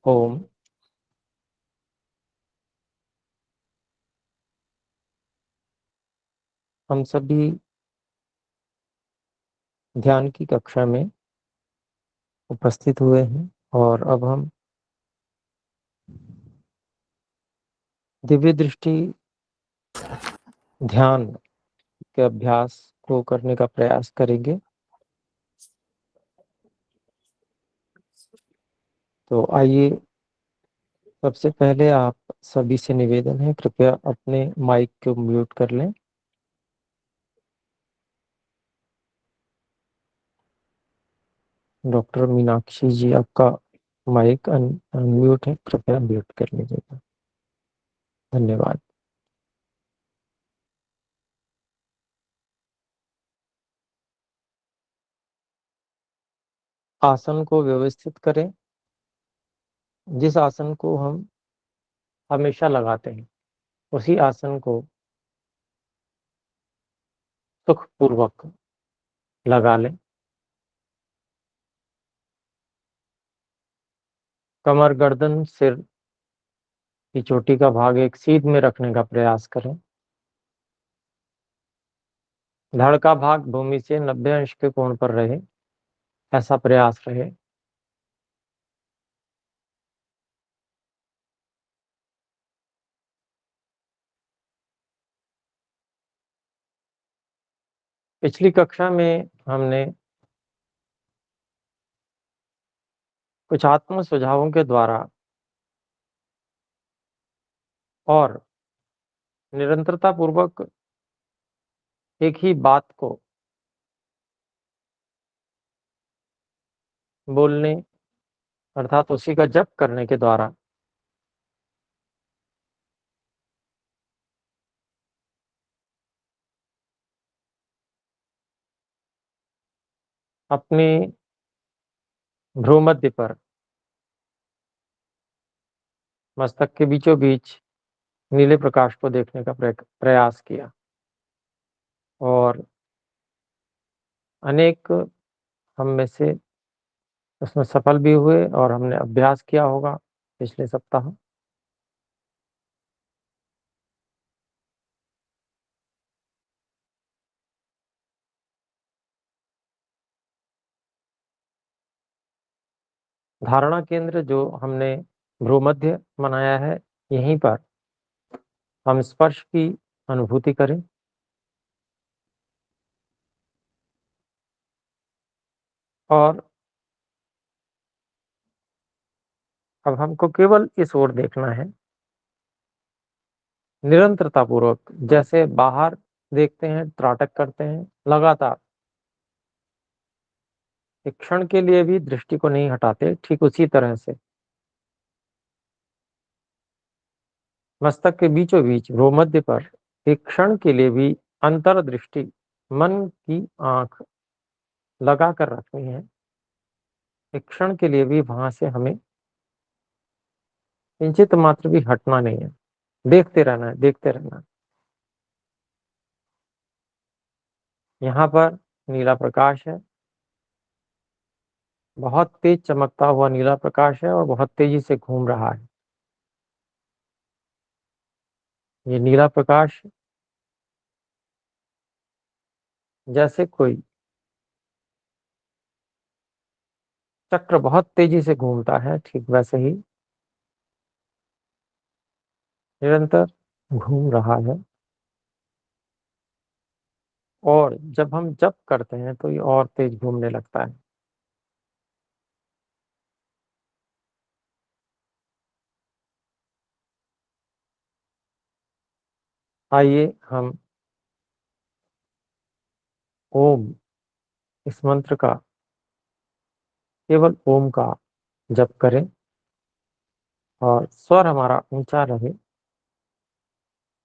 ओम। हम सभी ध्यान की कक्षा में उपस्थित हुए हैं और अब हम दिव्य दृष्टि ध्यान के अभ्यास को करने का प्रयास करेंगे। तो आइए, सबसे पहले आप सभी से निवेदन है, कृपया अपने माइक को म्यूट कर लें। डॉक्टर मीनाक्षी जी, आपका माइक अनम्यूट है, कृपया म्यूट कर लीजिएगा। धन्यवाद। आसन को व्यवस्थित करें। जिस आसन को हम हमेशा लगाते हैं उसी आसन को सुखपूर्वक लगा लें। कमर, गर्दन, सिर की चोटी का भाग एक सीध में रखने का प्रयास करें। धड़ का भाग भूमि से 90 अंश के कोण पर रहे, ऐसा प्रयास रहे। पिछली कक्षा में हमने कुछ आत्म सुझावों के द्वारा और निरंतरता पूर्वक एक ही बात को बोलने, अर्थात उसी का जप करने के द्वारा अपने भ्रूमध्य पर, मस्तक के बीचों बीच नीले प्रकाश को देखने का प्रयास किया और अनेक हम में से उसमें सफल भी हुए और हमने अभ्यास किया होगा पिछले सप्ताह। धारणा केंद्र जो हमने भ्रूमध्य बनाया है, यहीं पर हम स्पर्श की अनुभूति करें और अब हमको केवल इस ओर देखना है, निरंतरता पूर्वक। जैसे बाहर देखते हैं, त्राटक करते हैं, लगातार एक क्षण के लिए भी दृष्टि को नहीं हटाते, ठीक उसी तरह से मस्तक के बीचों बीच भ्रूमध्य पर एक क्षण के लिए भी अंतर्दृष्टि, मन की आंख लगा कर रखनी है। एक क्षण के लिए भी वहां से हमें किंचित मात्र भी हटना नहीं है, देखते रहना है, देखते रहना है। यहाँ पर नीला प्रकाश है, बहुत तेज चमकता हुआ नीला प्रकाश है और बहुत तेजी से घूम रहा है। ये नीला प्रकाश जैसे कोई चक्र बहुत तेजी से घूमता है, ठीक वैसे ही निरंतर घूम रहा है। और जब हम जप करते हैं तो ये और तेज घूमने लगता है। आइए हम ओम, इस मंत्र का, केवल ओम का जप करें और स्वर हमारा ऊंचा रहे।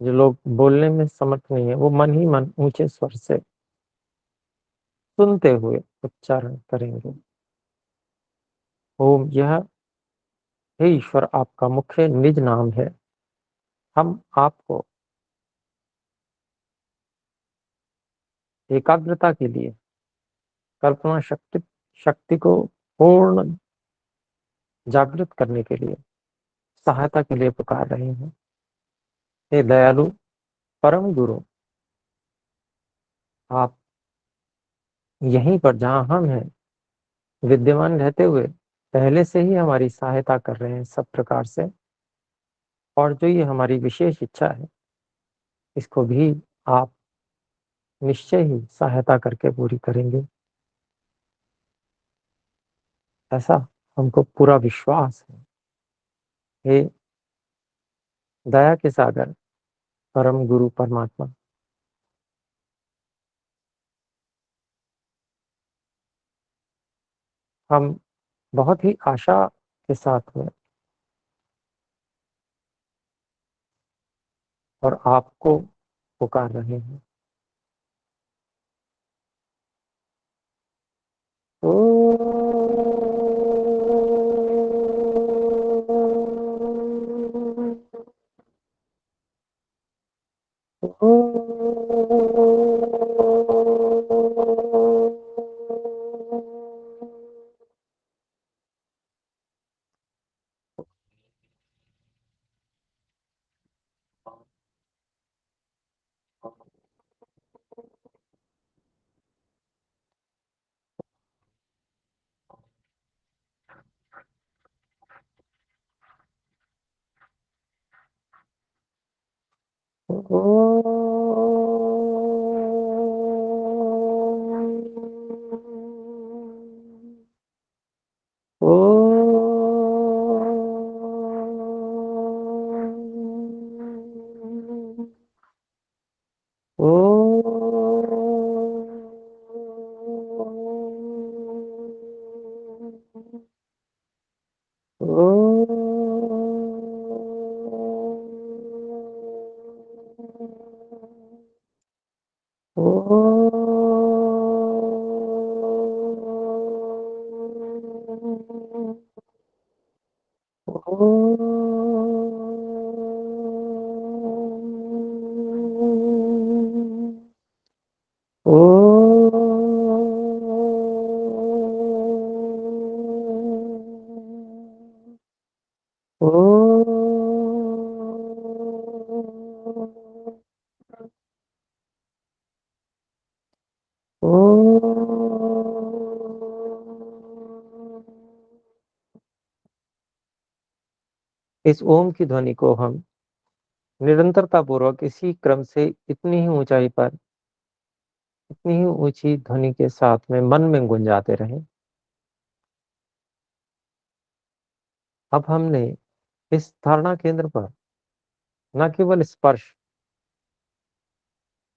जो लोग बोलने में समर्थ नहीं है वो मन ही मन ऊंचे स्वर से सुनते हुए उच्चारण करेंगे। ओम, यह हे ईश्वर आपका मुख्य निज नाम है। हम आपको एकाग्रता के लिए, कल्पना शक्ति शक्ति को पूर्ण जागृत करने के लिए, सहायता के लिए पुकार रहे हैं। हे दयालु परम गुरु, आप यहीं पर जहां हम हैं विद्यमान रहते हुए पहले से ही हमारी सहायता कर रहे हैं सब प्रकार से, और जो ये हमारी विशेष इच्छा है इसको भी आप निश्चय ही सहायता करके पूरी करेंगे, ऐसा हमको पूरा विश्वास है। हे दया के सागर परम गुरु परमात्मा, हम बहुत ही आशा के साथ में और आपको पुकार रहे हैं। ओ इस ओम की ध्वनि को हम निरंतरता पूर्वक इसी क्रम से इतनी ही ऊंचाई पर, इतनी ही ऊंची ध्वनि के साथ में मन में गुंजाते रहे। अब हमने इस धारणा केंद्र पर न केवल स्पर्श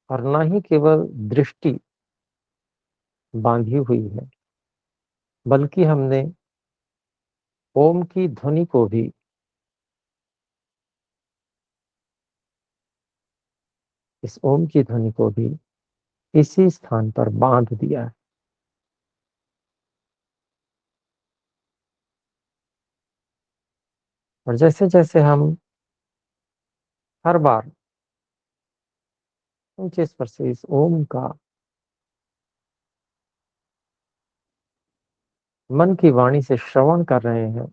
और न ही केवल दृष्टि बांधी हुई है, बल्कि हमने ओम की ध्वनि को भी, इस ओम की ध्वनि को भी इसी स्थान पर बांध दिया है। और जैसे जैसे हम हर बार ऊंचे स्वर से इस ओम का मन की वाणी से श्रवण कर रहे हैं,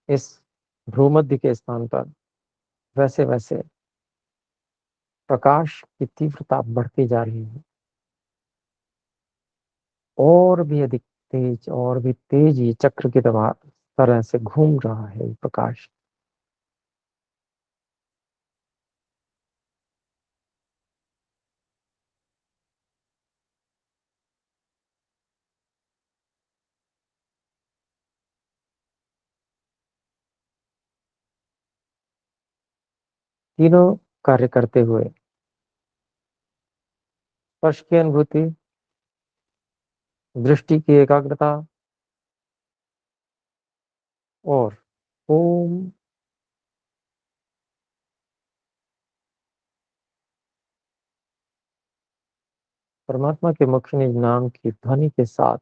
इस भ्रूमध्य के स्थान पर, वैसे वैसे प्रकाश की तीव्रता बढ़ती जा रही है, और भी अधिक तेज, और भी तेज ये चक्र की तरह से घूम रहा है ये प्रकाश। तीनों कार्य करते हुए स्पर्श की अनुभूति, दृष्टि की एकाग्रता और ओम, परमात्मा के मुख्य निज नाम की ध्वनि के साथ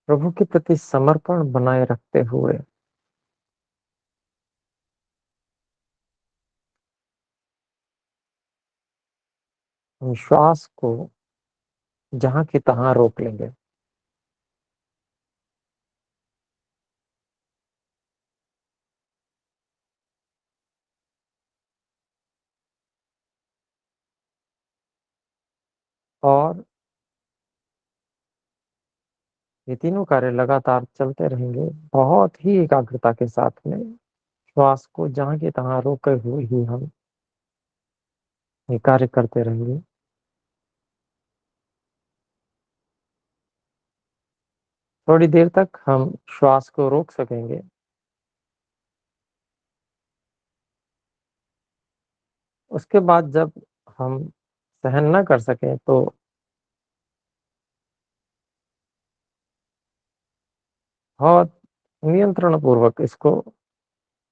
प्रभु के प्रति समर्पण बनाए रखते हुए हम श्वास को जहाँ की तहाँ रोक लेंगे और ये तीनों कार्य लगातार चलते रहेंगे। बहुत ही एकाग्रता के साथ में श्वास को जहाँ की तहाँ रोके हुए ही हम ये कार्य करते रहेंगे। थोड़ी देर तक हम श्वास को रोक सकेंगे। उसके बाद जब हम सहन ना कर सकें तो बहुत नियंत्रण पूर्वक इसको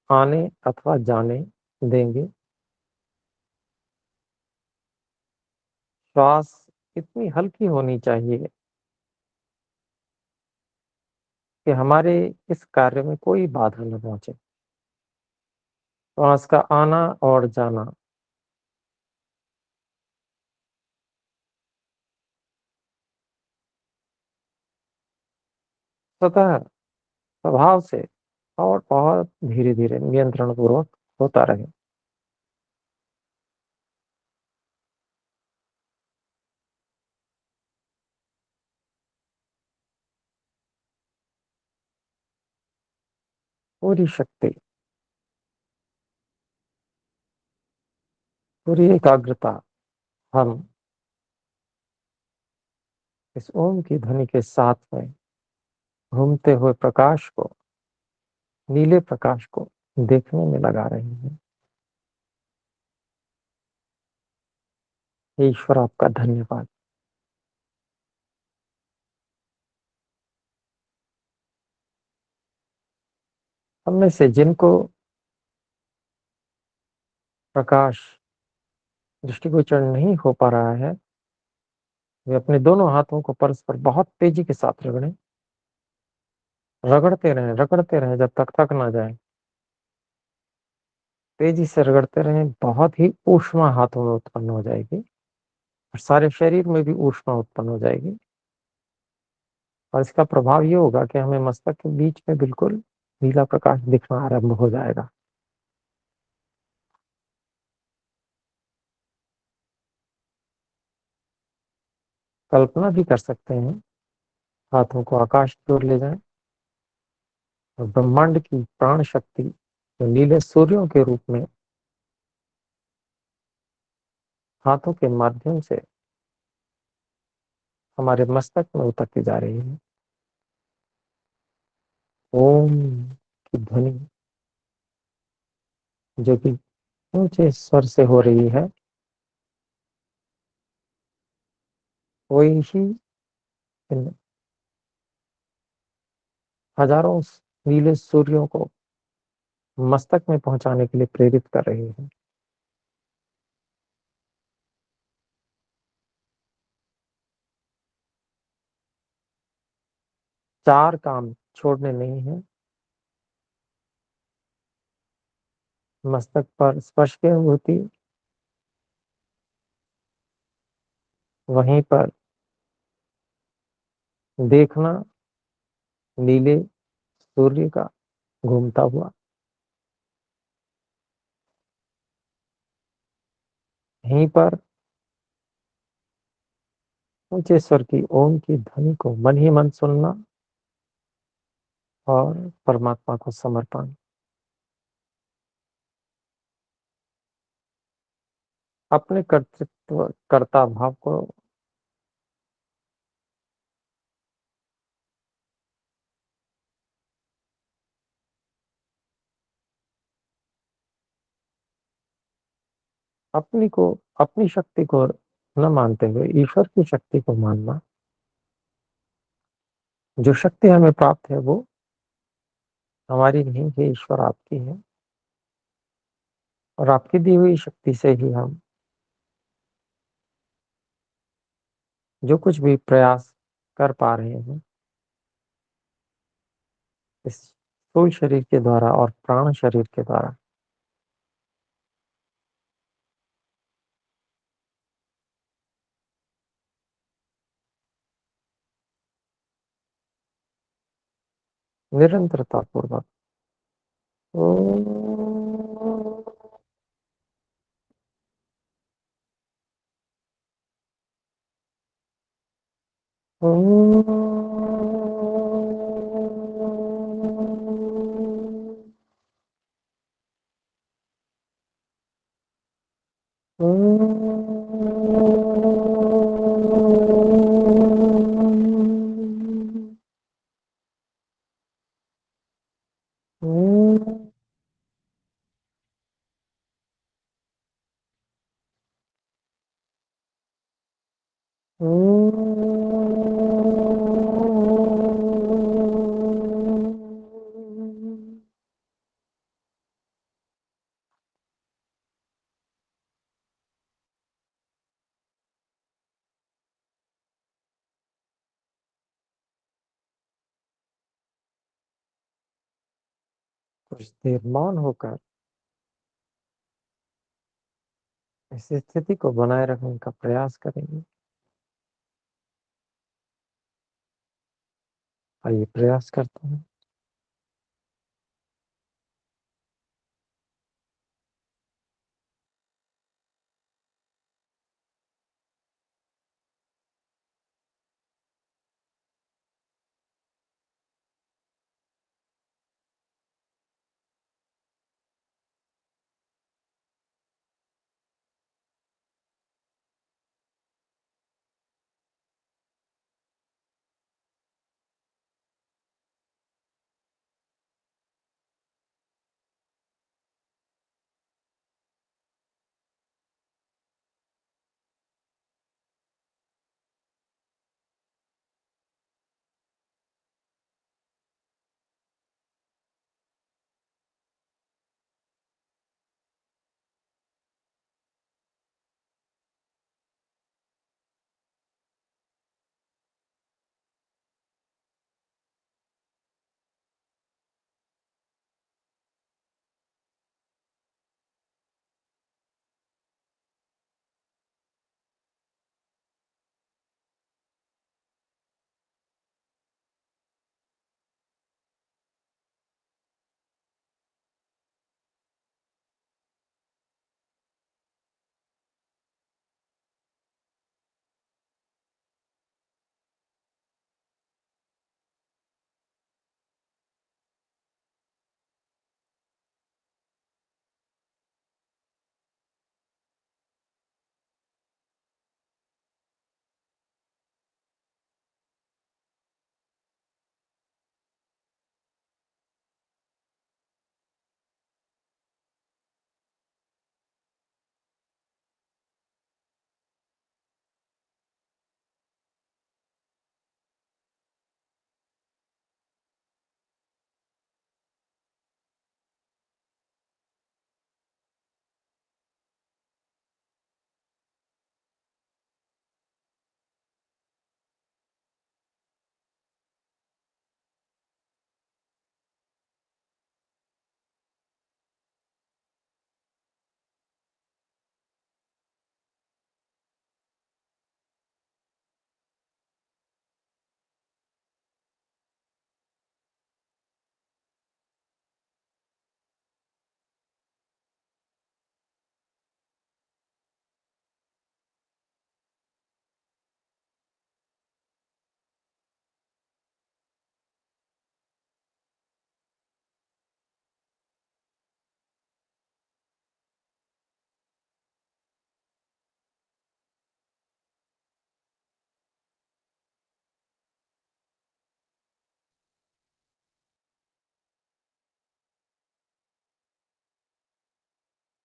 आने अथवा जाने देंगे। श्वास इतनी हल्की होनी चाहिए कि हमारे इस कार्य में कोई बाधा न पहुंचे। श्वास का आना और जाना स्वतः स्वभाव से और बहुत धीरे धीरे नियंत्रण पूर्वक होता रहे। पूरी शक्ति, पूरी एकाग्रता हम इस ओम की ध्वनि के साथ में घूमते हुए प्रकाश को, नीले प्रकाश को देखने में लगा रहे हैं। हे ईश्वर, आपका धन्यवाद। हम में से जिनको प्रकाश दृष्टिगोचर नहीं हो पा रहा है, वे अपने दोनों हाथों को परस्पर बहुत तेजी के साथ रगड़ें। रगड़ते रहें जब तक थक ना जाए। तेजी से रगड़ते रहें, बहुत ही ऊष्मा हाथों में उत्पन्न हो जाएगी और सारे शरीर में भी ऊष्मा उत्पन्न हो जाएगी। और इसका प्रभाव ये होगा कि हमें मस्तक के बीच में बिल्कुल नीला प्रकाश दिखना आरंभ हो जाएगा। कल्पना भी कर सकते हैं, हाथों को आकाश की ओर ले जाएं और ब्रह्मांड की प्राण शक्ति जो नीले सूर्यों के रूप में हाथों के माध्यम से हमारे मस्तक में उतरती जा रही है। ओम की ध्वनि जो कि ऊंचे स्वर से हो रही है, वही ही इन हजारों नीले सूर्यों को मस्तक में पहुंचाने के लिए प्रेरित कर रही है। चार काम छोड़ने नहीं है। मस्तक पर स्पर्श की अनुभूति, वहीं पर देखना नीले सूर्य का घूमता हुआ, यहीं पर ऊंचे स्वर की ओम की ध्वनि को मन ही मन सुनना और परमात्मा को समर्पण। अपने कर्तृत्व कर्ता भाव को अपनी शक्ति को न मानते हुए ईश्वर की शक्ति को मानना। जो शक्ति हमें प्राप्त है वो हमारी नहीं है, ईश्वर आपकी है। और आपकी दी हुई शक्ति से ही हम जो कुछ भी प्रयास कर पा रहे हैं इस स्थूल शरीर के द्वारा और प्राण शरीर के द्वारा। । निरंतरता पूर्वक। ओम। कुछ देर मौन होकर इस स्थिति को बनाए रखने का प्रयास करेंगे। आइए प्रयास करते हैं।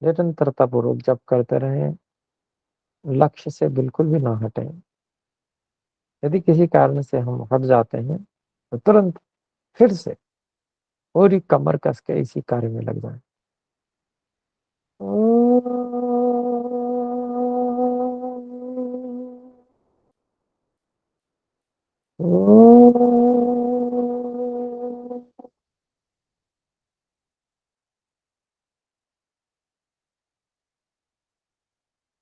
निरंतरता पूर्वक जप करते रहें, लक्ष्य से बिल्कुल भी ना हटें। यदि किसी कारण से हम हट जाते हैं तो तुरंत फिर से पूरी कमर कस के इसी कार्य में लग जाएं।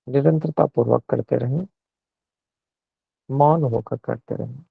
निरंतरता पूर्वक करते रहें, मौन होकर करते रहें।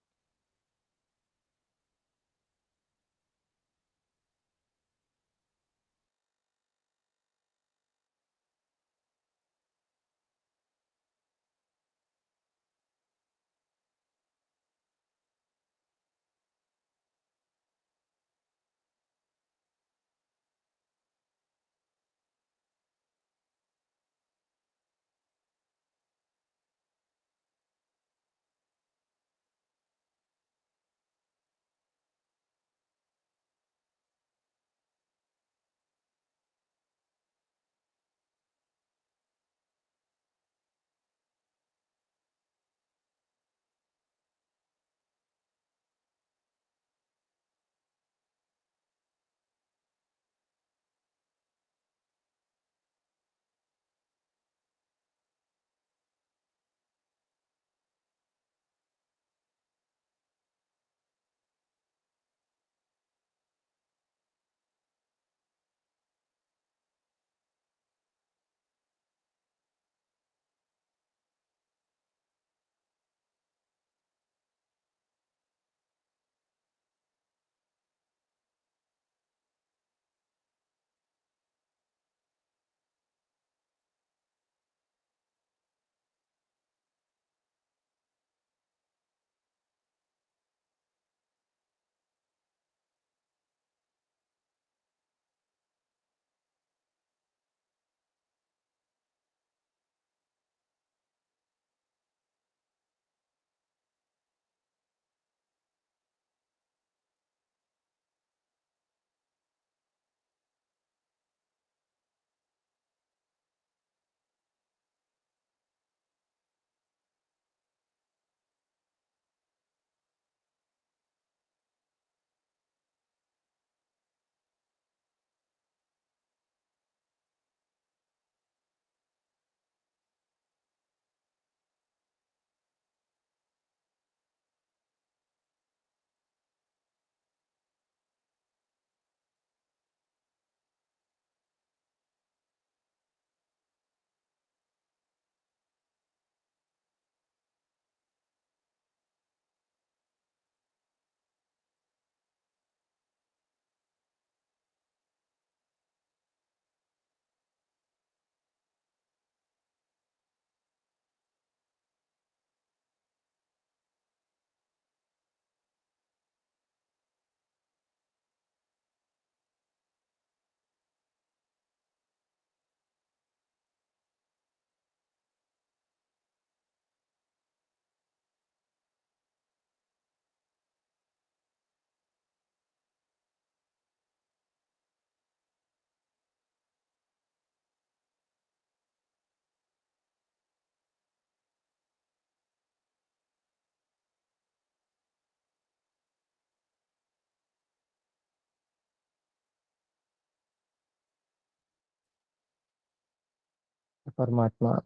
परमात्मा,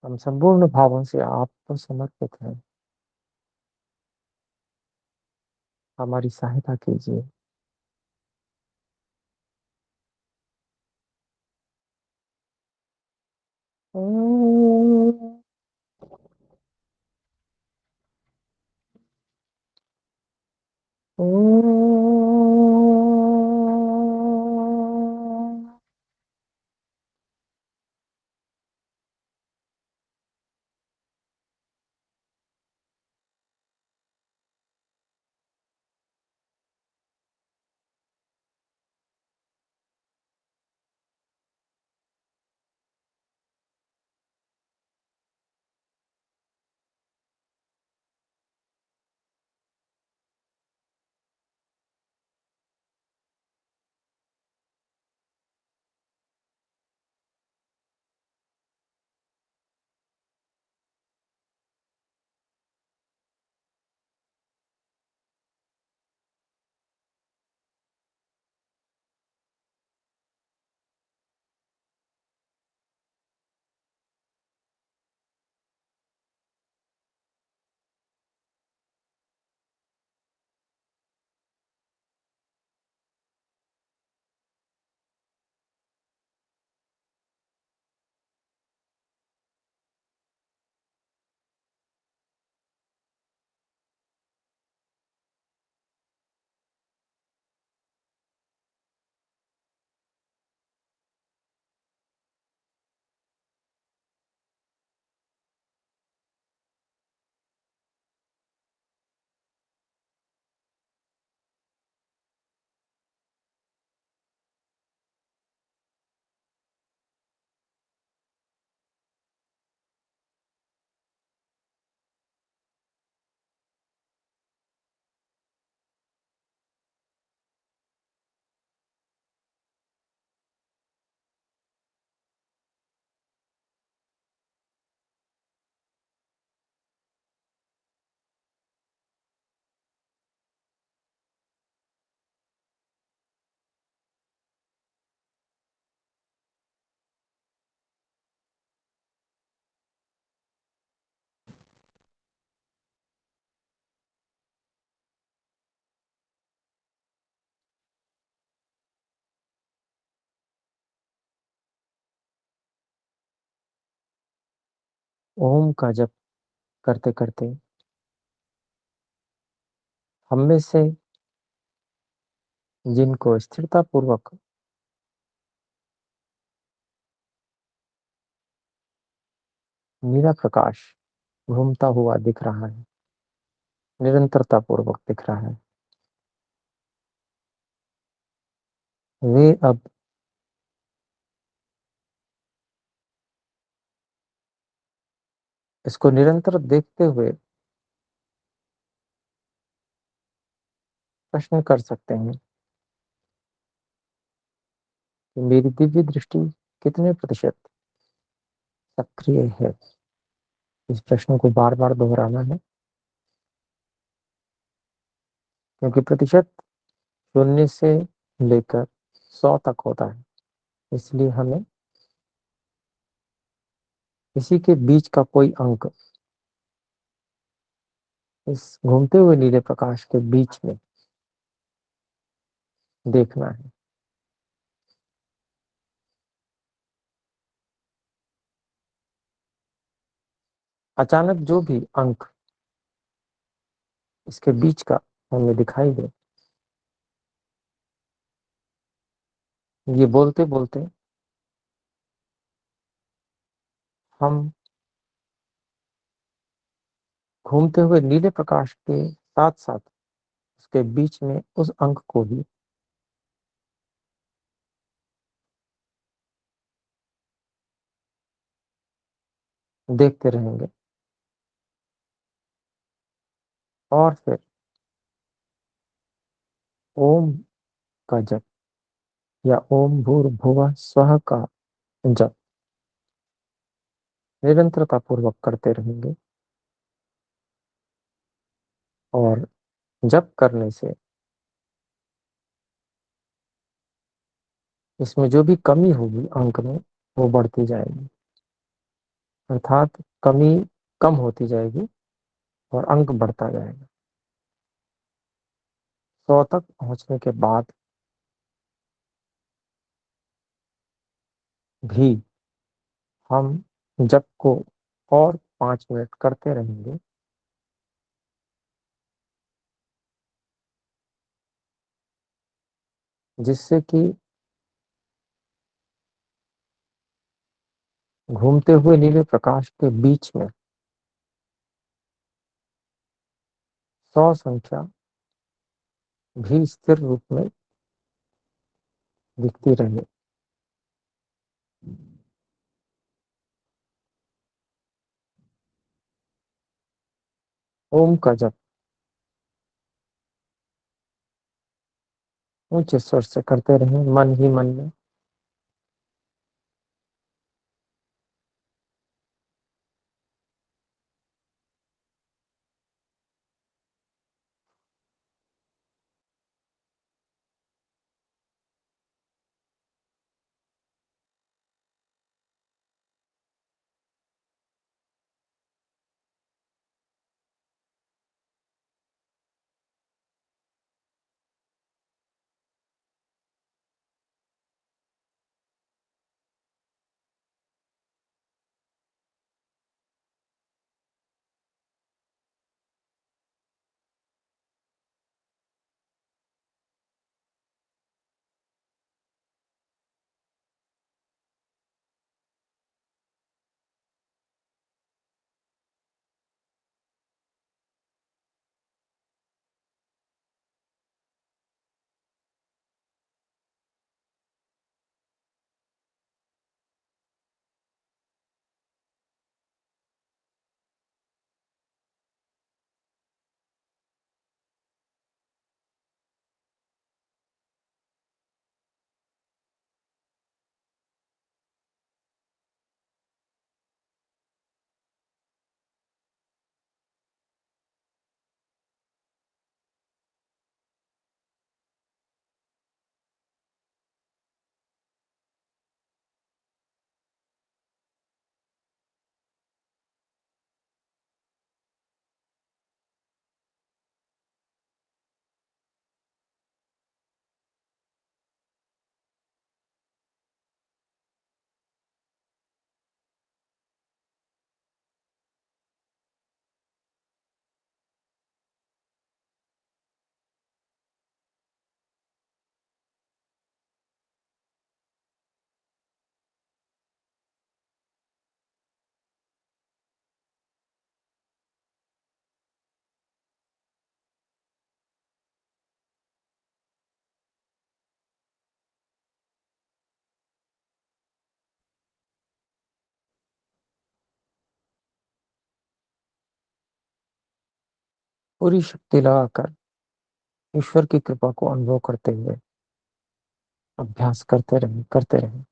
हम संपूर्ण भावों से आपको समर्पित हैं। हमारी सहायता कीजिए। ओम। ओम। ओम का जप करते करते हम में से जिनको स्थिरता पूर्वक नीला प्रकाश घूमता हुआ दिख रहा है, निरंतरता पूर्वक दिख रहा है, वे अब इसको निरंतर देखते हुए प्रश्न कर सकते हैं कि मेरी दिव्य दृष्टि कितने प्रतिशत सक्रिय है। इस प्रश्न को बार बार दोहराना है, क्योंकि प्रतिशत 0 से लेकर 100 तक होता है। इसलिए हमें इसी के बीच का कोई अंक इस घूमते हुए नीले प्रकाश के बीच में देखना है। अचानक जो भी अंक इसके बीच का हमें दिखाई दे, ये बोलते बोलते हम घूमते हुए नीले प्रकाश के साथ साथ उसके बीच में उस अंक को भी देखते रहेंगे। और फिर ओम का जप या ओम भूर्भुवः स्वः का जप निरंतरता पूर्वक करते रहेंगे। और जप करने से इसमें जो भी कमी होगी अंक में वो बढ़ती जाएगी, अर्थात कमी कम होती जाएगी और अंक बढ़ता जाएगा। 100 तक पहुंचने के बाद भी हम जप को और 5 मिनट करते रहेंगे, जिससे कि घूमते हुए नीले प्रकाश के बीच में 100 संख्या भी स्थिर रूप में दिखती रहे। ओम का जप ऊंचे स्वर से करते रहें, मन ही मन में। पूरी शक्ति लगाकर ईश्वर की कृपा को अनुभव करते हुए अभ्यास करते रहें, करते रहें।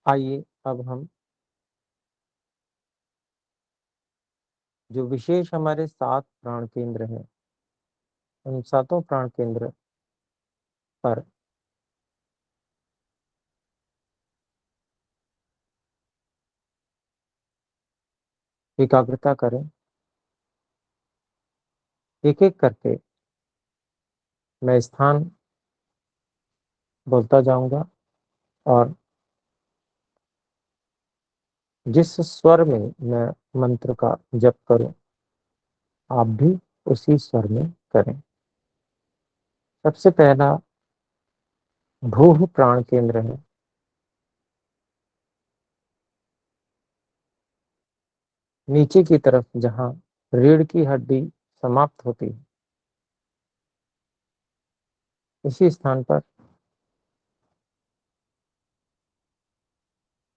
आइए अब हम जो विशेष हमारे 7 प्राण केंद्र हैं, उन सातों प्राण केंद्र पर एकाग्रता करें। एक-एक करके मैं स्थान बोलता जाऊँगा और जिस स्वर में मैं मंत्र का जप करूँ, आप भी उसी स्वर में करें। सबसे पहला भूः प्राण केंद्र है। नीचे की तरफ जहाँ रीढ़ की हड्डी समाप्त होती है, इसी स्थान पर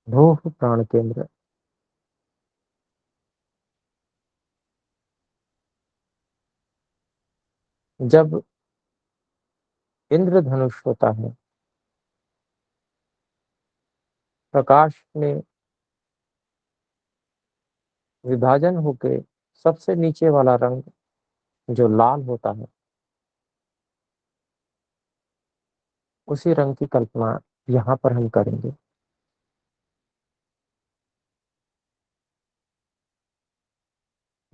भूः प्राण केंद्र। जब इंद्रधनुष होता है, प्रकाश में विभाजन होके सबसे नीचे वाला रंग जो लाल होता है, उसी रंग की कल्पना यहाँ पर हम करेंगे।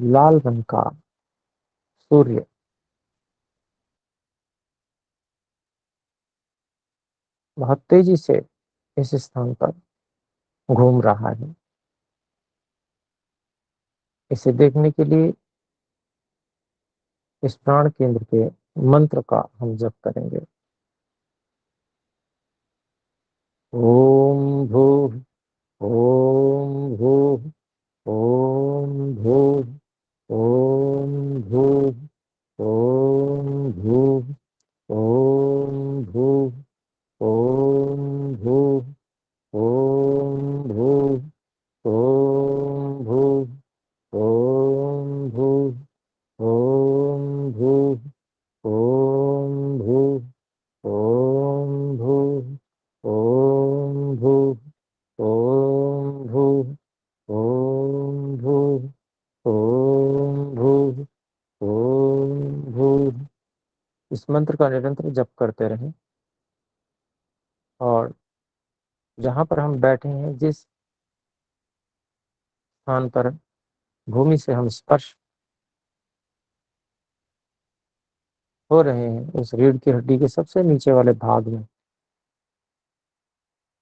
लाल रंग का सूर्य बहुत तेजी से इस स्थान पर घूम रहा है। इसे देखने के लिए इस प्राण केंद्र के मंत्र का हम जप करेंगे। ओम भूः ओम भूः ओम भूः ओम भूः ओम भूः ओम भूः ओम भूः ओम भूः ओम भूः ओम भूः ओम भूः ओम भूः ओम भूः ओम भूः ओम भूः ओम भूः ओम भूः ओम भूः। इस मंत्र का निरंतर जप करते रहें और जहाँ पर हम बैठे हैं, जिस स्थान पर भूमि से हम स्पर्श हो रहे हैं, उस रीढ़ की हड्डी के सबसे नीचे वाले भाग में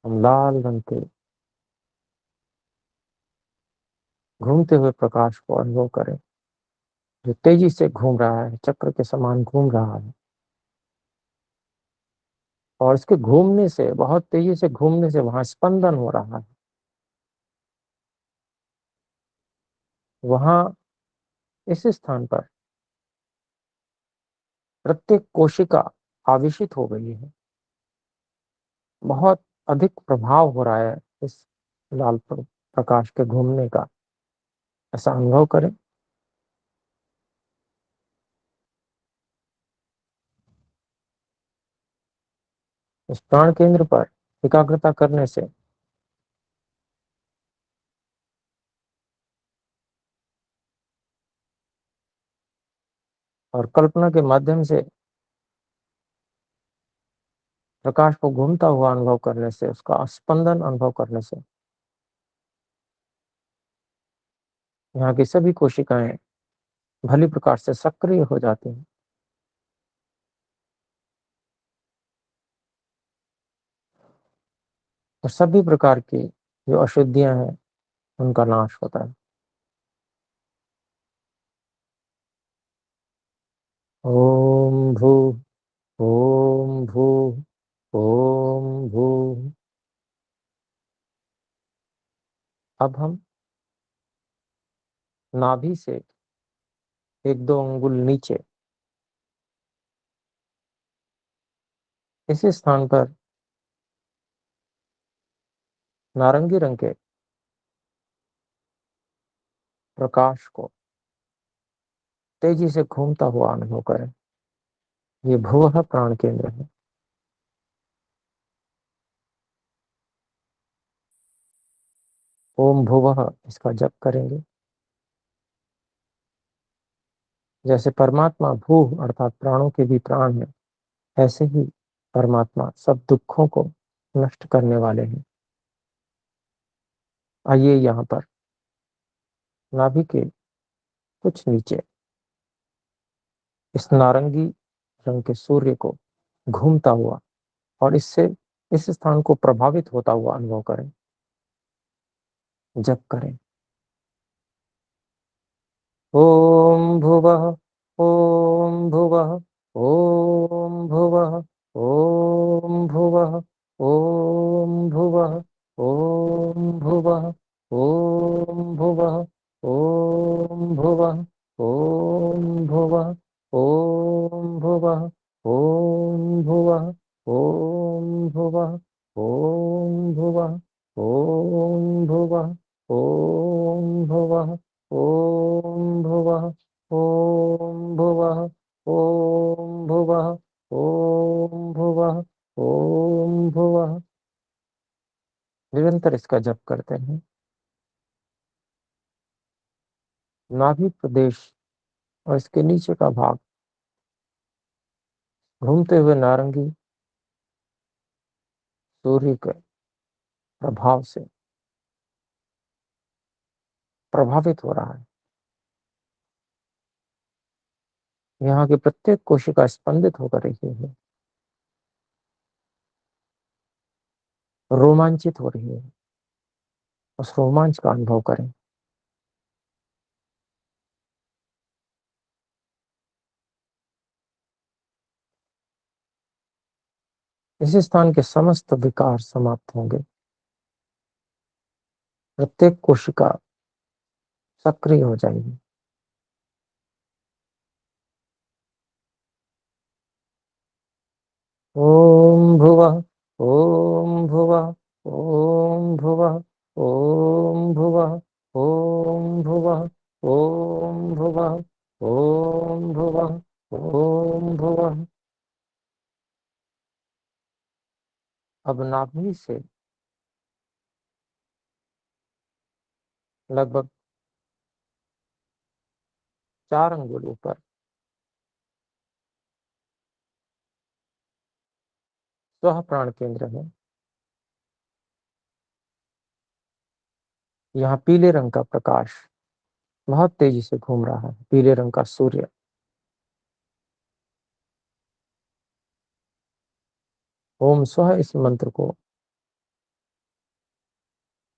हम लाल रंग के घूमते हुए प्रकाश को अनुभव करें, जो तेजी से घूम रहा है, चक्र के समान घूम रहा है। और इसके घूमने से, बहुत तेजी से घूमने से वहां स्पंदन हो रहा है। वहां, इस स्थान पर प्रत्येक कोशिका आवेशित हो गई है। बहुत अधिक प्रभाव हो रहा है इस प्रकाश के घूमने का। ऐसा अनुभव करें। इस प्राण केंद्र पर एकाग्रता करने से और कल्पना के माध्यम से प्रकाश को घूमता हुआ अनुभव करने से, उसका स्पंदन अनुभव करने से यहाँ की सभी कोशिकाएं भली प्रकार से सक्रिय हो जाती हैं और सभी प्रकार की जो अशुद्धियां हैं उनका नाश होता है। ओम भू, ओम भू, ओम भू। अब हम नाभि से एक दो अंगुल नीचे इस स्थान पर नारंगी रंग के प्रकाश को तेजी से घूमता हुआ अनुभव करें। ये भूवः प्राण केंद्र है। ओम भुवः, इसका जप करेंगे। जैसे परमात्मा भू अर्थात प्राणों के भी प्राण है, ऐसे ही परमात्मा सब दुखों को नष्ट करने वाले हैं। आइए यहाँ पर नाभि के कुछ नीचे इस नारंगी रंग के सूर्य को घूमता हुआ और इससे इस स्थान को प्रभावित होता हुआ अनुभव करें, जप करें। ओम भुवः, ओम भुवः, ओम भुवः, ओम भुवः, ओम भुवः, ओम भुवः, ओम भुवः, ओम भुवः, ओम भुवः, ओम भुवः, ओम भुवः, ओम भुवः, ओम भुवः, ओम भुवः, ओम भुवः, ओम भुवः, ओम भुवः, ओम भुवः, ओम भुवः, ओम भुवः। निरंतर इसका जप करते हैं। नाभि प्रदेश और इसके नीचे का भाग घूमते हुए नारंगी सूर्य के प्रभाव से प्रभावित हो रहा है। यहाँ की प्रत्येक कोशिका स्पंदित होकर रही है, रोमांचित हो रही है। उस रोमांच का अनुभव करें। इस स्थान के समस्त विकार समाप्त होंगे। प्रत्येक कोशिका सक्रिय हो जाएगी। ओम भुवः, ओम भुवः, ओम भुवः, ओम भुवः, ओम भुवः, ओम भुवः, ओम भुवः, ओम भुवः। अब नाभि से लगभग 4 अंगुल ऊपर स्व प्राण केंद्र है। यहाँ पीले रंग का प्रकाश बहुत तेजी से घूम रहा है, पीले रंग का सूर्य। ओम स्व इस मंत्र को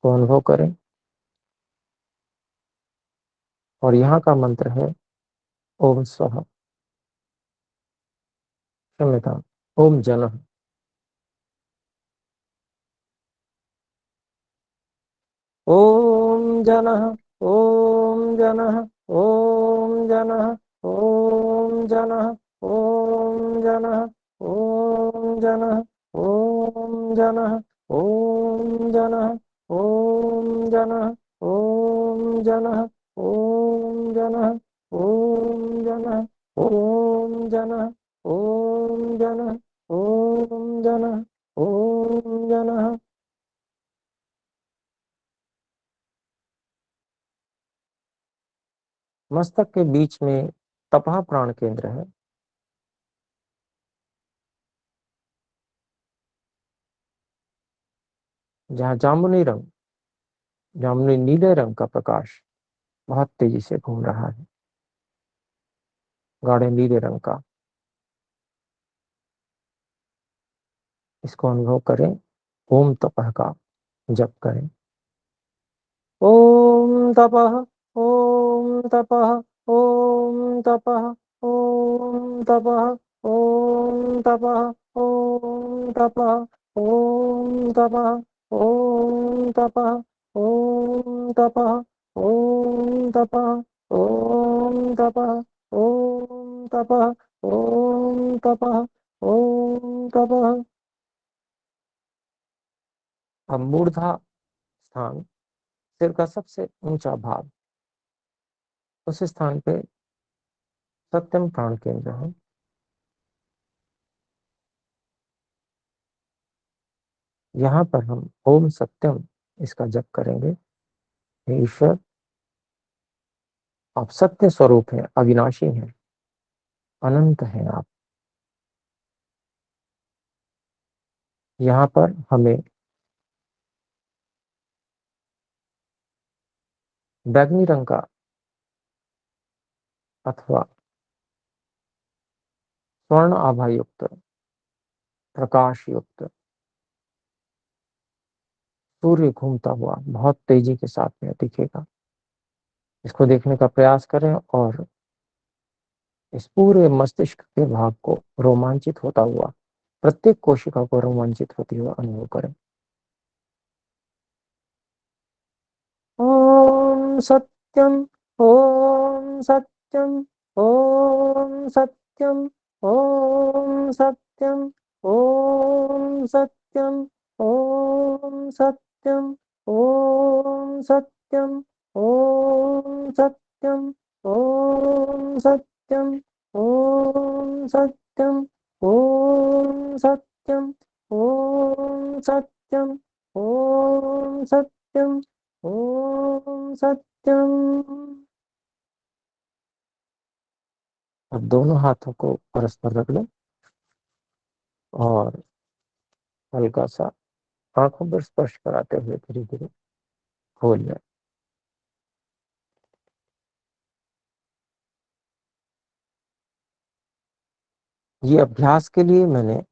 इसको अनुभव करें। और यहाँ का मंत्र है ओम स्वः, क्षम्यताम, ओम जनः। ओम जनः, ओम जनः, ओम जनः, ओम जनः, ओम जनः, ओम जनः, ओम जनः, ओम जनः, ओम जनः, ओम जनः, ओम जनः, ओम जनः, ओम जनः, ओम जनः, ओम जनः, ओम जनः। मस्तक के बीच में तपह प्राण केंद्र है, जहाँ जामुनी नीले रंग का प्रकाश बहुत तेजी से घूम रहा है, गाढ़े नीले रंग का। इसको अनुभव करें, ओम तपह का जप करें। ओम तपः, ओम तपः, ओम तपः, ओम तपः, ओम तपः, ओम तपः, ओम तपः, ओम तपः, ओम तपः, ओम तपः, ओम तपः, ओम तपः, ओम तपः, ओम तपः। अब मूर्धा स्थान, सिर का सबसे ऊंचा भाग, उस स्थान पे सत्यम प्राण केंद्र है। यहाँ पर हम ओम सत्यम इसका जप करेंगे। हे ईश्वर, आप सत्य स्वरूप हैं, अविनाशी हैं, अनंत हैं आप। यहाँ पर हमें बैगनी रंग का अथवा स्वर्ण आभा युक्त, प्रकाश युक्त सूर्य घूमता हुआ बहुत तेजी के साथ में दिखेगा। इसको देखने का प्रयास करें और इस पूरे मस्तिष्क के भाग को रोमांचित होता हुआ, प्रत्येक कोशिका को रोमांचित होती हुआ अनुभव करें। ओम सत्यम, ओम सत्यम, ओम सत्यम, ओम सत्यम, ओम सत्यम, ओम सत्यम, ओम सत्यम, ओम सत्यम, ओम सत्यम, ओम सत्यम, ओम सत्यम, ओम सत्यम, ओम सत्यम, ओम सत्यम। अब दोनों हाथों को परस्पर रख लो और हल्का सा आंखों पर स्पर्श कराते हुए धीरे धीरे खोल लें। ये अभ्यास के लिए मैंने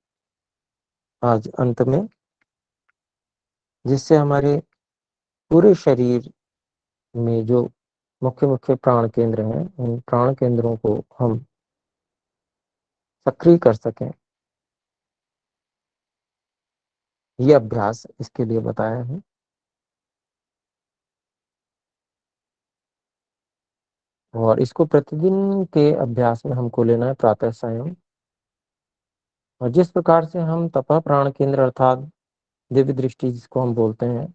आज अंत में, जिससे हमारे पूरे शरीर में जो मुख्य मुख्य प्राण केंद्र हैं, उन प्राण केंद्रों को हम सक्रिय कर सकें, ये अभ्यास इसके लिए बताया है। और इसको प्रतिदिन के अभ्यास में हमको लेना है, प्रातः सायं। और जिस प्रकार से हम तपह प्राण केंद्र अर्थात दिव्य दृष्टि जिसको हम बोलते हैं,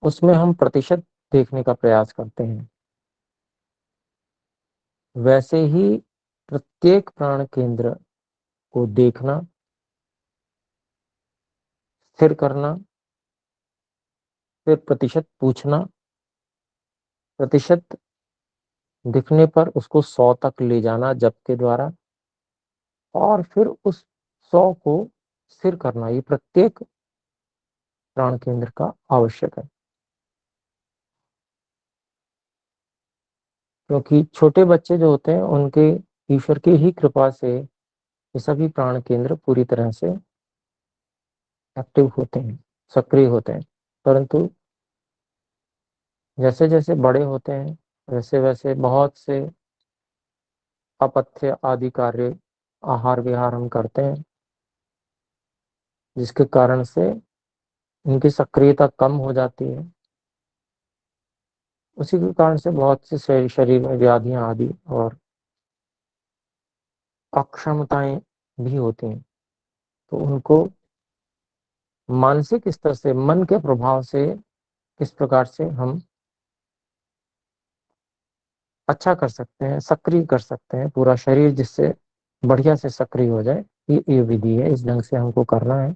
उसमें हम प्रतिशत देखने का प्रयास करते हैं, वैसे ही प्रत्येक प्राण केंद्र को देखना, स्थिर करना, फिर प्रतिशत पूछना, प्रतिशत दिखने पर उसको 100 तक ले जाना जप के द्वारा, और फिर उस 100 को स्थिर करना, ये प्रत्येक प्राण केंद्र का आवश्यक है। क्योंकि छोटे बच्चे जो होते हैं, उनके ईश्वर की ही कृपा से ये सभी प्राण केंद्र पूरी तरह से एक्टिव होते हैं, सक्रिय होते हैं। परंतु जैसे जैसे बड़े होते हैं वैसे वैसे बहुत से अपथ्य आदि कार्य, आहार विहार हम करते हैं, जिसके कारण से इनकी सक्रियता कम हो जाती है। उसी के कारण से बहुत से शरीर में व्याधियां आदि और अक्षमताएं भी होती हैं। तो उनको मानसिक स्तर से, मन के प्रभाव से किस प्रकार से हम अच्छा कर सकते हैं, सक्रिय कर सकते हैं पूरा शरीर, जिससे बढ़िया से सक्रिय हो जाए, ये विधि है। इस ढंग से हमको करना है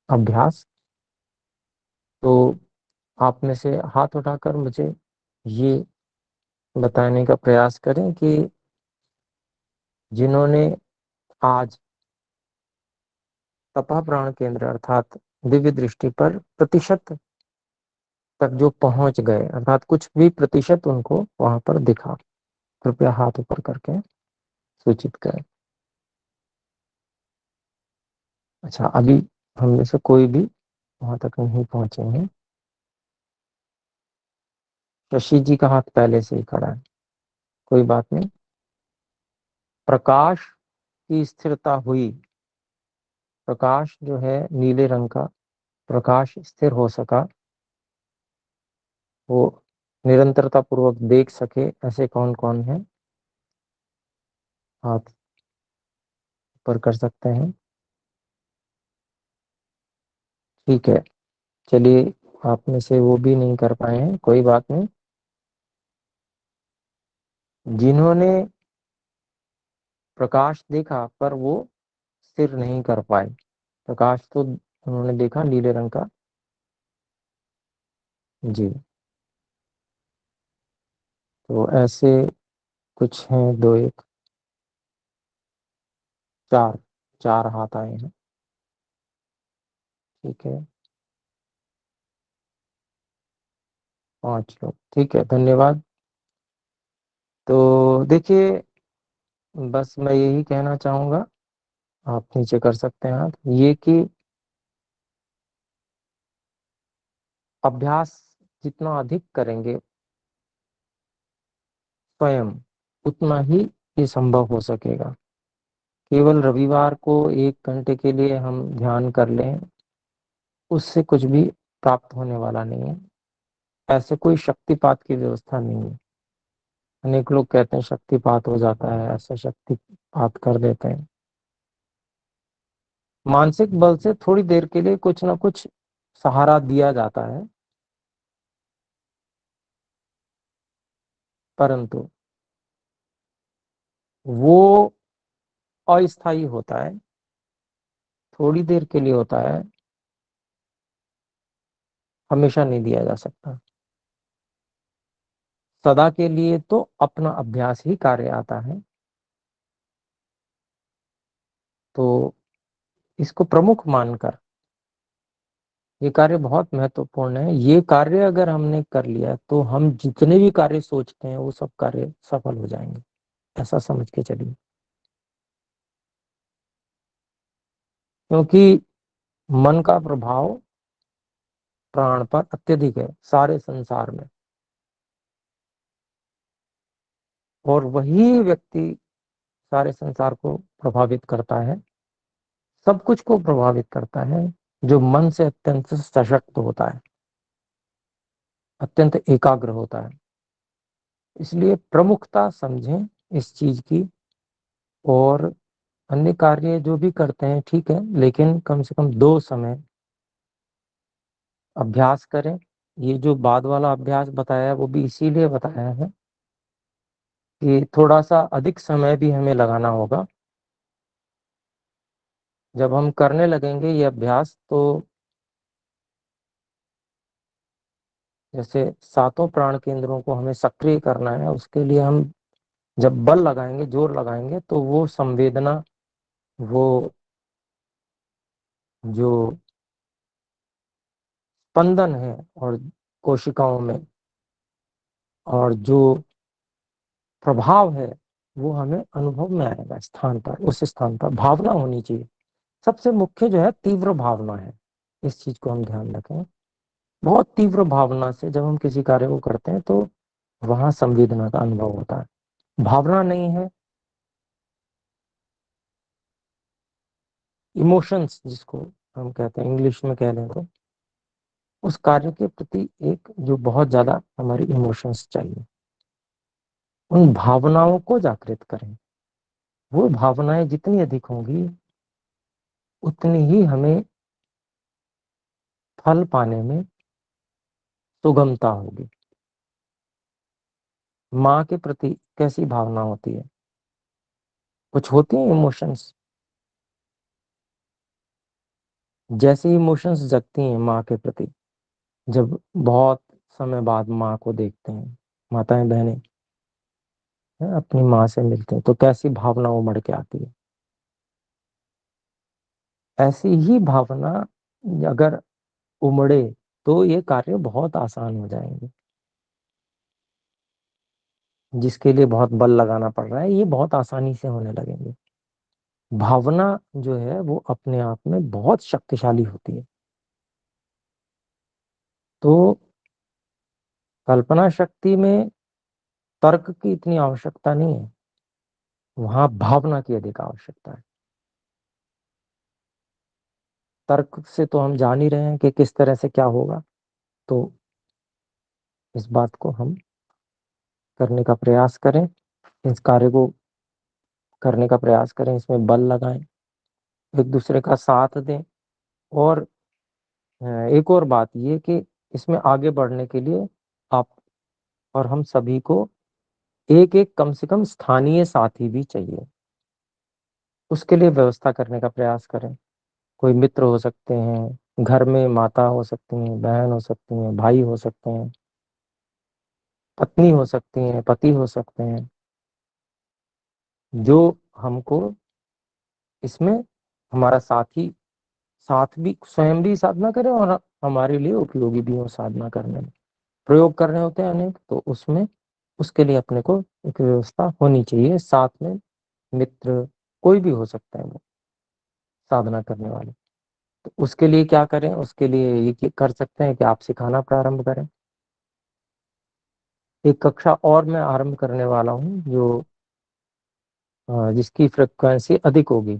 अभ्यास। तो आप में से हाथ उठाकर मुझे ये बताने का प्रयास करें कि जिन्होंने आज तपा प्राण केंद्र अर्थात दिव्य दृष्टि पर प्रतिशत तक जो पहुंच गए, अर्थात कुछ भी प्रतिशत उनको वहां पर दिखा, कृपया हाथ ऊपर करके सूचित करें। अच्छा, अभी हम में से कोई भी वहां तक नहीं पहुंचे हैं। शशि जी का हाथ पहले से ही खड़ा है, कोई बात नहीं। प्रकाश की स्थिरता हुई, प्रकाश जो है नीले रंग का प्रकाश स्थिर हो सका, वो निरंतरता पूर्वक देख सके, ऐसे कौन कौन है, हाथ ऊपर कर सकते हैं। ठीक है, चलिए, आप में से वो भी नहीं कर पाए हैं, कोई बात नहीं। जिन्होंने प्रकाश देखा पर वो स्थिर नहीं कर पाए, प्रकाश तो उन्होंने देखा नीले रंग का। जी, तो ऐसे कुछ हैं, दो, एक, चार, चार हाथ आए हैं। ठीक है, पांच लोग, ठीक है, धन्यवाद। तो देखिए, बस मैं यही कहना चाहूंगा, आप नीचे कर सकते हैं हाथ, ये कि अभ्यास जितना अधिक करेंगे स्वयं, उतना ही ये संभव हो सकेगा। केवल रविवार को 1 घंटे के लिए हम ध्यान कर लें, उससे कुछ भी प्राप्त होने वाला नहीं है। ऐसे कोई शक्तिपात की व्यवस्था नहीं है। अनेक लोग कहते हैं शक्तिपात हो जाता है, ऐसा शक्तिपात कर देते हैं। मानसिक बल से थोड़ी देर के लिए कुछ ना कुछ सहारा दिया जाता है, परंतु वो अस्थायी होता है, थोड़ी देर के लिए होता है, हमेशा नहीं दिया जा सकता। सदा के लिए तो अपना अभ्यास ही कार्य आता है। तो इसको प्रमुख मानकर, ये कार्य बहुत महत्वपूर्ण है। ये कार्य अगर हमने कर लिया तो हम जितने भी कार्य सोचते हैं वो सब कार्य सफल हो जाएंगे, ऐसा समझ के चलिए। क्योंकि मन का प्रभाव प्राण पर अत्यधिक है सारे संसार में, और वही व्यक्ति सारे संसार को प्रभावित करता है, सब कुछ को प्रभावित करता है, जो मन से अत्यंत सशक्त होता है, अत्यंत एकाग्र होता है। इसलिए प्रमुखता समझें इस चीज की। और अन्य कार्य जो भी करते हैं ठीक है, लेकिन कम से कम 2 समय अभ्यास करें। ये जो बाद वाला अभ्यास बताया है वो भी इसीलिए बताया है कि थोड़ा सा अधिक समय भी हमें लगाना होगा। जब हम करने लगेंगे ये अभ्यास, तो जैसे सातों प्राण केंद्रों को हमें सक्रिय करना है, उसके लिए हम जब बल लगाएंगे, जोर लगाएंगे, तो वो संवेदना, वो जो स्पंदन है और कोशिकाओं में, और जो प्रभाव है, वो हमें अनुभव में आएगा स्थान पर, उस स्थान पर भावना होनी चाहिए। सबसे मुख्य जो है तीव्र भावना है, इस चीज को हम ध्यान रखें। बहुत तीव्र भावना से जब हम किसी कार्य को करते हैं तो वहां संवेदना का अनुभव होता है। भावना नहीं है, इमोशंस जिसको हम कहते हैं, इंग्लिश में कह लें तो उस कार्य के प्रति एक जो बहुत ज्यादा हमारी इमोशंस चाहिए, उन भावनाओं को जागृत करें। वो भावनाएं जितनी अधिक होंगी उतनी ही हमें फल पाने में सुगमता होगी। माँ के प्रति कैसी भावना होती है? कुछ होती है इमोशंस। जैसे इमोशंस जगती हैं माँ के प्रति, जब बहुत समय बाद माँ को देखते हैं, माताएं बहनें अपनी माँ से मिलते हैं तो कैसी भावना उमड़ के आती है। ऐसी ही भावना अगर उमड़े तो ये कार्य बहुत आसान हो जाएंगे। जिसके लिए बहुत बल लगाना पड़ रहा है ये बहुत आसानी से होने लगेंगे। भावना जो है वो अपने आप में बहुत शक्तिशाली होती है। तो कल्पना शक्ति में तर्क की इतनी आवश्यकता नहीं है, वहां भावना की अधिक आवश्यकता है। तर्क से तो हम जान ही रहे हैं कि किस तरह से क्या होगा, तो इस बात को हम करने का प्रयास करें, इस कार्य को करने का प्रयास करें, इसमें बल लगाएं, एक दूसरे का साथ दें। और एक और बात ये कि इसमें आगे बढ़ने के लिए आप और हम सभी को एक एक कम से कम स्थानीय साथी भी चाहिए। उसके लिए व्यवस्था करने का प्रयास करें। कोई मित्र हो सकते हैं, घर में माता हो सकती हैं, बहन हो सकती हैं, भाई हो सकते हैं, पत्नी हो सकती हैं, पति हो सकते हैं, जो हमको इसमें हमारा साथी साथ भी स्वयं भी साधना करें और हमारे लिए उपयोगी भी हो साधना करने में। प्रयोग करने होते हैं अनेक, तो उसमें उसके लिए अपने को एक व्यवस्था होनी चाहिए। साथ में मित्र कोई भी हो सकता है वो साधना करने वाले। तो उसके लिए क्या करें? उसके लिए ये कर सकते हैं कि आप सिखाना प्रारंभ करें। एक कक्षा और मैं आरंभ करने वाला हूँ जो जिसकी फ्रिक्वेंसी अधिक होगी।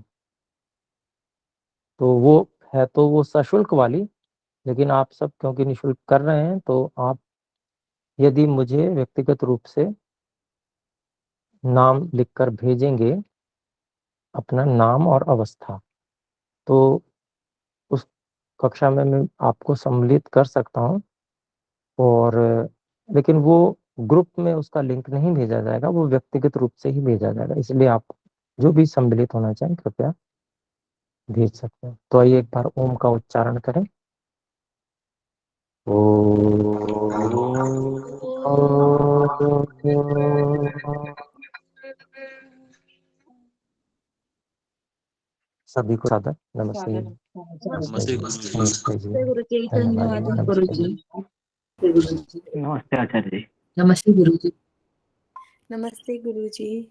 तो वो है तो वो सशुल्क वाली, लेकिन आप सब क्योंकि निःशुल्क कर रहे हैं तो आप यदि मुझे व्यक्तिगत रूप से नाम लिखकर भेजेंगे, अपना नाम और अवस्था, तो उस कक्षा में मैं आपको सम्मिलित कर सकता हूँ। और लेकिन वो ग्रुप में उसका लिंक नहीं भेजा जाएगा, वो व्यक्तिगत रूप से ही भेजा जाएगा। इसलिए आप जो भी सम्मिलित होना चाहें कृपया भेज सकते हैं। तो आइए एक बार ओम का उच्चारण करें। सभी को सादर नमस्ते। नमस्ते नमस्ते जी, गुरुजी। नमस्ते जी, नमस्ते गुरु जी, धन्यवाद जी, धन्यवाद गुरु नमस्ते जी। जी। नमस्ते गुरु जी। नमस्ते आचार्य जी। नमस्ते गुरु जी। नमस्ते गुरु जी।